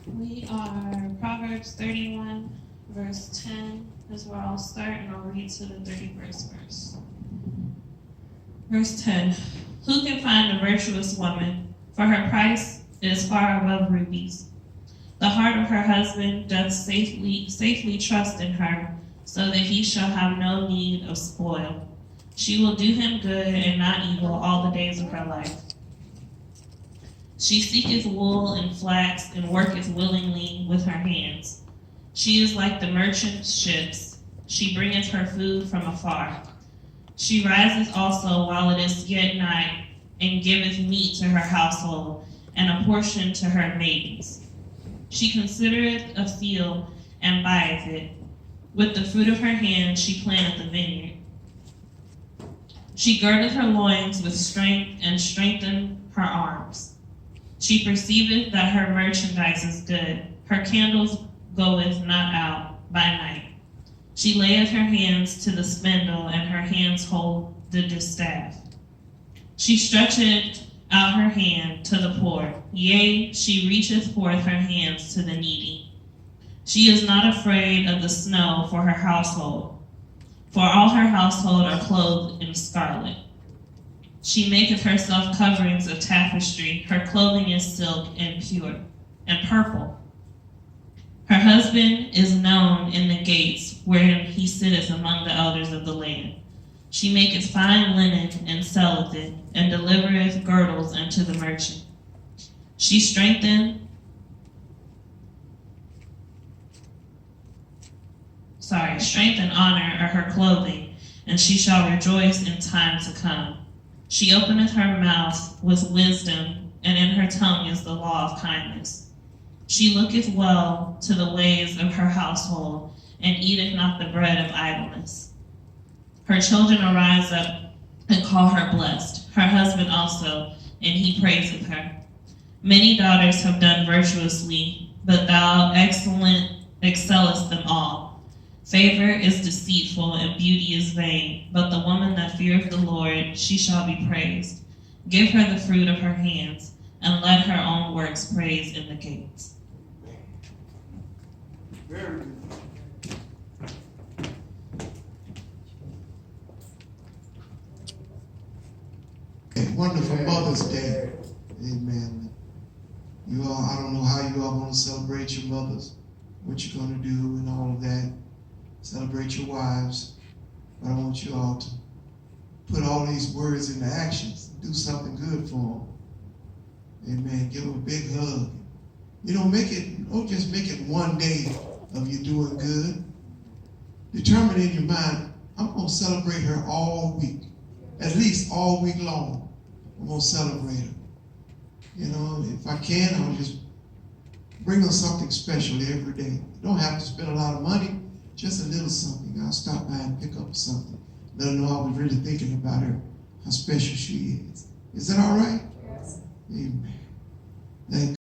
We are Proverbs 31, verse 10 is where I'll start, and I'll read to the 31st verse. Verse 10. Who can find a virtuous woman? For her price is far above rubies. The heart of her husband doth safely trust in her, so that he shall have no need of spoil. She will do him good and not evil all the days of her life. She seeketh wool and flax, and worketh willingly with her hands. She is like the merchant ships. She bringeth her food from afar. She riseth also while it is yet night, and giveth meat to her household, and a portion to her maidens. She considereth a field, and buyeth it. With the fruit of her hand she planteth a vineyard. She girdeth her loins with strength, and strengtheneth her arms. She perceiveth that her merchandise is good. Her candles goeth not out by night. She layeth her hands to the spindle, and her hands hold the distaff. She stretcheth out her hand to the poor. Yea, she reacheth forth her hands to the needy. She is not afraid of the snow for her household, for all her household are clothed in scarlet. She maketh herself coverings of tapestry. Her clothing is silk and pure and purple. Her husband is known in the gates, wherein he sitteth among the elders of the land. She maketh fine linen and selleth it, and delivereth girdles unto the merchant. She strength and honor are her clothing, and she shall rejoice in time to come. She openeth her mouth with wisdom, and in her tongue is the law of kindness. She looketh well to the ways of her household, and eateth not the bread of idleness. Her children arise up and call her blessed, her husband also, and he praiseth her. Many daughters have done virtuously, but thou excellest them all. Favor is deceitful, and beauty is vain, but the woman that feareth the Lord, she shall be praised. Give her the fruit of her hands, and let her own works praise in the gates. Very good. Wonderful Mother's Day. Amen. You all, I don't know how you all want to celebrate your mothers, what you're going to do and all of that. Celebrate your wives. But I want you all to put all these words into actions. Do something good for them. Amen. Give them a big hug. Don't just make it one day of you doing good. Determine in your mind, I'm going to celebrate her all week. At least all week long. I'm going to celebrate her. If I can, I'll just bring her something special every day. You don't have to spend a lot of money, just a little something. I'll stop by and pick up something. Let her know I was really thinking about her, how special she is. Is that all right? Yes. Amen. Thank